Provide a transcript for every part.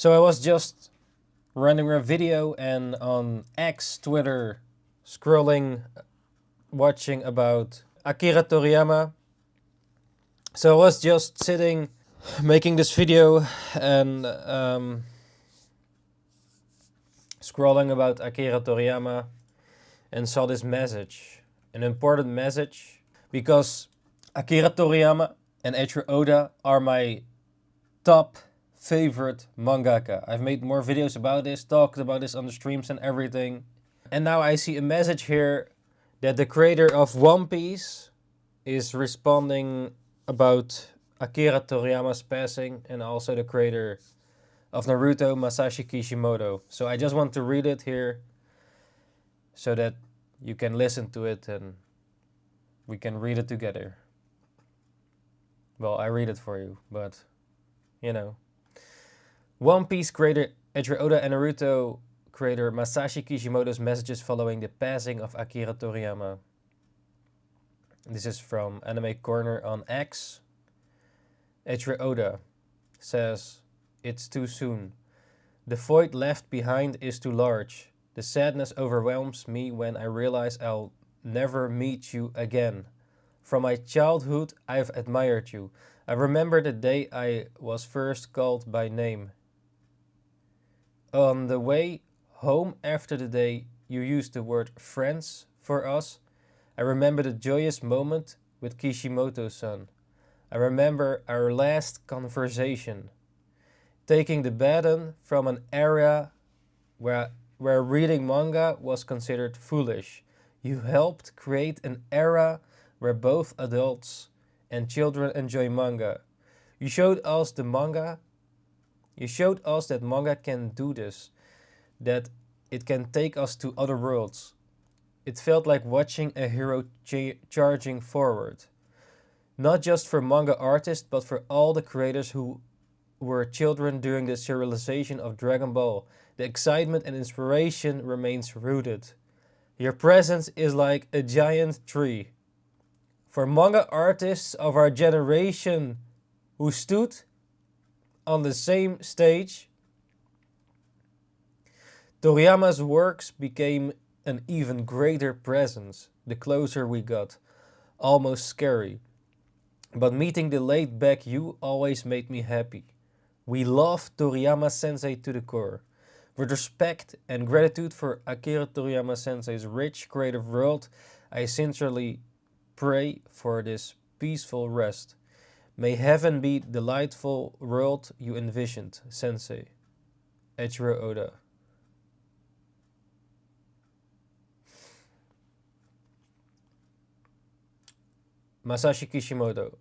So I was just running a video and on X, Twitter, scrolling, watching about Akira Toriyama. So I was just sitting, making this video and scrolling about Akira Toriyama and saw this message, an important message, because Akira Toriyama and Eiichiro Oda are my top favorite mangaka. I've made more videos about this, talked about this on the streams and everything. And now I see a message here that the creator of One Piece is responding about Akira Toriyama's passing, and also the creator of Naruto, Masashi Kishimoto. So I just want to read it here so that you can listen to it and we can read it together. Well, I read it for you, but you know. One Piece creator Eiichiro Oda and Naruto creator Masashi Kishimoto's messages following the passing of Akira Toriyama. This is from Anime Corner on X. Eiichiro Oda says, "It's too soon. The void left behind is too large. The sadness overwhelms me when I realize I'll never meet you again. From my childhood, I've admired you. I remember the day I was first called by name. On the way home after the day you used the word friends for us, I remember the joyous moment with Kishimoto-san. I remember our last conversation. Taking the baton from an era where reading manga was considered foolish. You helped create an era where both adults and children enjoy manga. You showed us that manga can do this, that it can take us to other worlds. It felt like watching a hero charging forward. Not just for manga artists, but for all the creators who were children during the serialization of Dragon Ball. The excitement and inspiration remains rooted. Your presence is like a giant tree. For manga artists of our generation who stood on the same stage, Toriyama's works became an even greater presence the closer we got, almost scary. But meeting the laid-back you always made me happy. We love Toriyama Sensei to the core. With respect and gratitude for Akira Toriyama Sensei's rich creative world, I sincerely pray for this peaceful rest. May heaven be the delightful world you envisioned, Sensei. Eiichiro Oda." Masashi Kishimoto.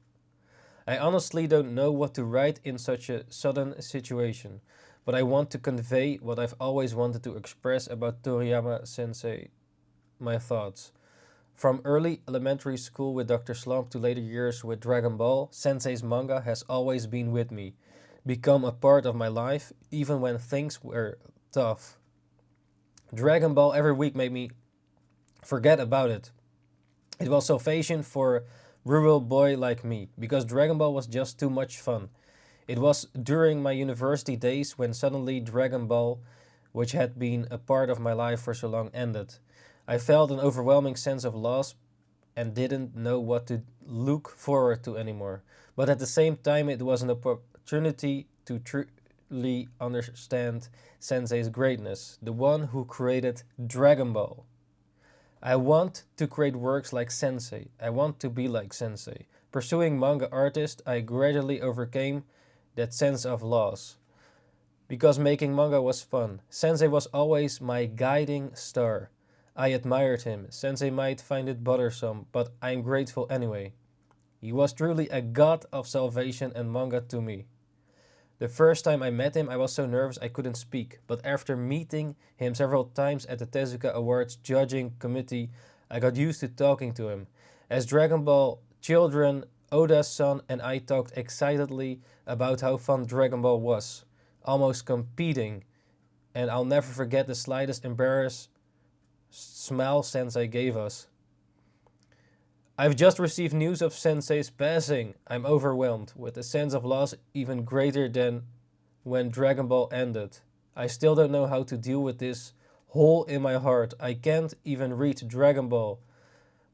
I honestly don't know what to write in such a sudden situation, but I want to convey what I've always wanted to express about Toriyama Sensei, my thoughts. From early elementary school with Dr. Slump to later years with Dragon Ball, Sensei's manga has always been with me, become a part of my life, even when things were tough. Dragon Ball every week made me forget about it. It was salvation for a rural boy like me, because Dragon Ball was just too much fun. It was during my university days when suddenly Dragon Ball, which had been a part of my life for so long, ended. I felt an overwhelming sense of loss and didn't know what to look forward to anymore. But at the same time, it was an opportunity to truly understand Sensei's greatness, the one who created Dragon Ball. I want to create works like Sensei. I want to be like Sensei. Pursuing manga artist, I gradually overcame that sense of loss. Because making manga was fun. Sensei was always my guiding star. I admired him. Sensei might find it bothersome, but I'm grateful anyway. He was truly a god of salvation and manga to me. The first time I met him, I was so nervous I couldn't speak, but after meeting him several times at the Tezuka Awards judging committee, I got used to talking to him. As Dragon Ball children, Oda's son and I talked excitedly about how fun Dragon Ball was, almost competing, and I'll never forget the slightest embarrassed smile Sensei gave us. I've just received news of Sensei's passing. I'm overwhelmed, with a sense of loss even greater than when Dragon Ball ended. I still don't know how to deal with this hole in my heart. I can't even read Dragon Ball,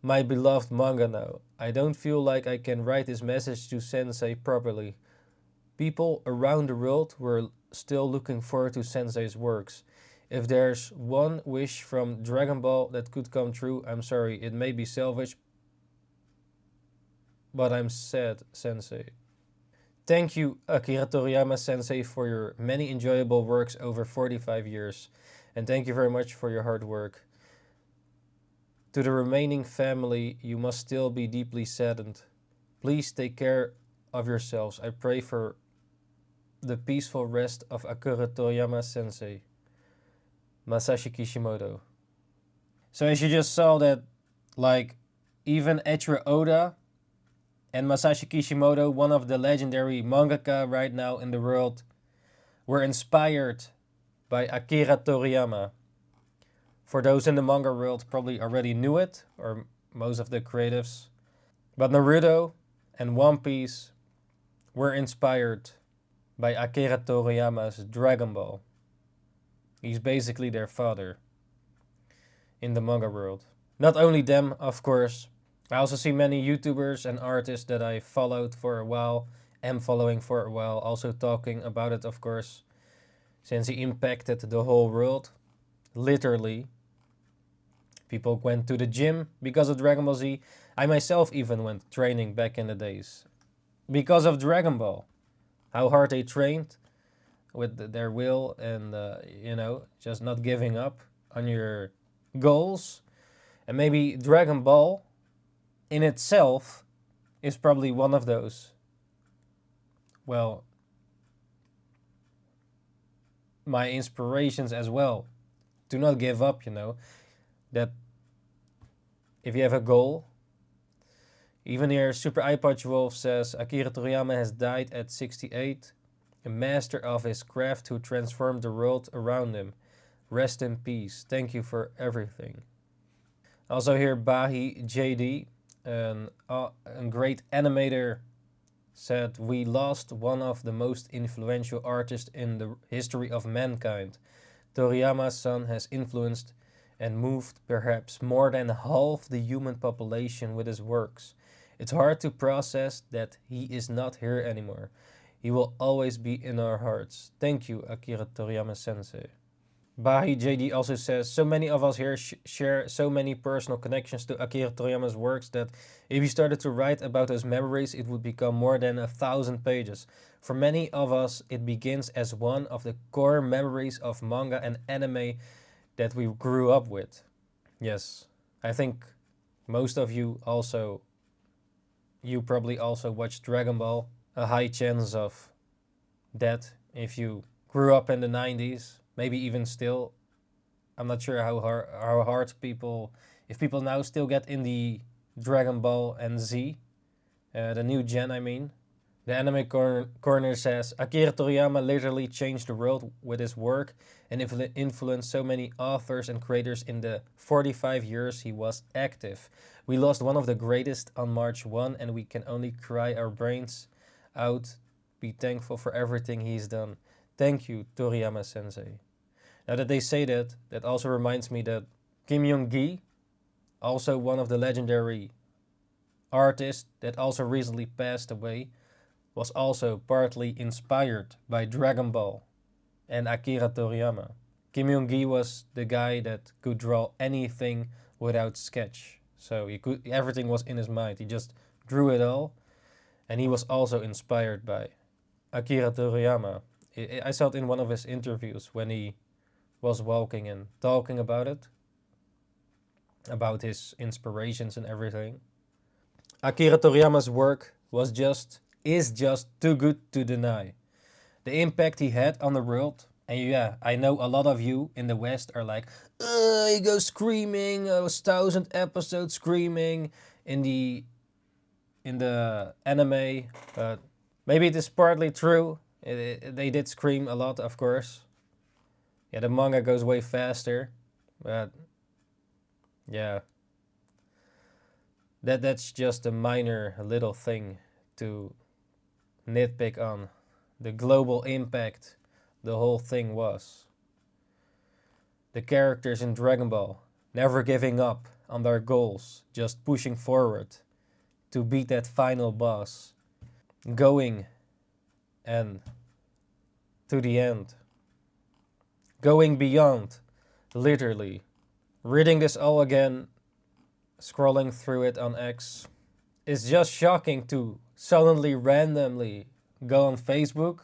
my beloved manga now. I don't feel like I can write this message to Sensei properly. People around the world were still looking forward to Sensei's works. If there's one wish from Dragon Ball that could come true, I'm sorry, it may be selfish, but I'm sad, Sensei. Thank you, Akira Toriyama Sensei, for your many enjoyable works over 45 years. And thank you very much for your hard work. To the remaining family, you must still be deeply saddened. Please take care of yourselves. I pray for the peaceful rest of Akira Toriyama Sensei. Masashi Kishimoto. So as you just saw that, like, even Eiichiro Oda and Masashi Kishimoto, one of the legendary mangaka right now in the world, were inspired by Akira Toriyama. For those in the manga world probably already knew it, or most of the creatives. But Naruto and One Piece were inspired by Akira Toriyama's Dragon Ball. He's basically their father in the manga world. Not only them, of course. I also see many YouTubers and artists that I followed for a while, am following for a while, also talking about it, of course, since he impacted the whole world. Literally. People went to the gym because of Dragon Ball Z. I myself even went training back in the days because of Dragon Ball. How hard they trained with their will and, just not giving up on your goals. And maybe Dragon Ball in itself is probably one of those. Well, my inspirations as well. Do not give up, that if you have a goal. Even here, Super iPod Wolf says Akira Toriyama has died at 68, a master of his craft who transformed the world around him. Rest in peace. Thank you for everything. Also here, Bahi JD, a great animator, said, we lost one of the most influential artists in the history of mankind. Toriyama's son has influenced and moved perhaps more than half the human population with his works. It's hard to process that he is not here anymore. He will always be in our hearts. Thank you, Akira Toriyama Sensei. Bahi JD also says, so many of us here share so many personal connections to Akira Toriyama's works that if he started to write about those memories, it would become more than 1,000 pages. For many of us, it begins as one of the core memories of manga and anime that we grew up with. Yes, I think most of you also, you probably also watched Dragon Ball. A high chance of that if you grew up in the 90s, maybe even still. I'm not sure how hard people, if people now still get in the Dragon Ball and Z, the new gen I mean. The Anime Corner says, Akira Toriyama literally changed the world with his work and influenced so many authors and creators in the 45 years he was active. We lost one of the greatest on March 1 and we can only cry our brains out, be thankful for everything he's done. Thank you, Toriyama Sensei. Now that they say that, that also reminds me that Kim Young-gi, also one of the legendary artists that also recently passed away, was also partly inspired by Dragon Ball and Akira Toriyama. Kim Young-gi was the guy that could draw anything without sketch. So everything was in his mind. He just drew it all. And he was also inspired by Akira Toriyama. I saw it in one of his interviews when he was walking and talking about it, about his inspirations and everything. Akira Toriyama's work is just too good to deny. The impact he had on the world, and yeah, I know a lot of you in the West are like, he goes screaming, 1,000 episodes screaming in the anime, but maybe it is partly true. They did scream a lot, of course. Yeah, the manga goes way faster, but yeah, that's just a minor little thing to nitpick on. The global impact the whole thing was. The characters in Dragon Ball never giving up on their goals, just pushing forward to beat that final boss, going and to the end, going beyond, literally. Reading this all again, scrolling through it on X, is just shocking to suddenly randomly go on Facebook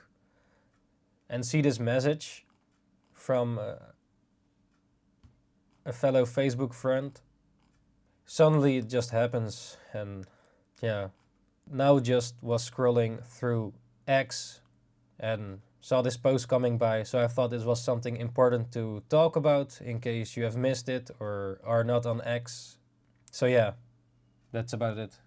and see this message from a fellow Facebook friend. Suddenly it just happens, and yeah. Now just was scrolling through X and saw this post coming by, so I thought this was something important to talk about in case you have missed it or are not on X. So yeah, that's about it.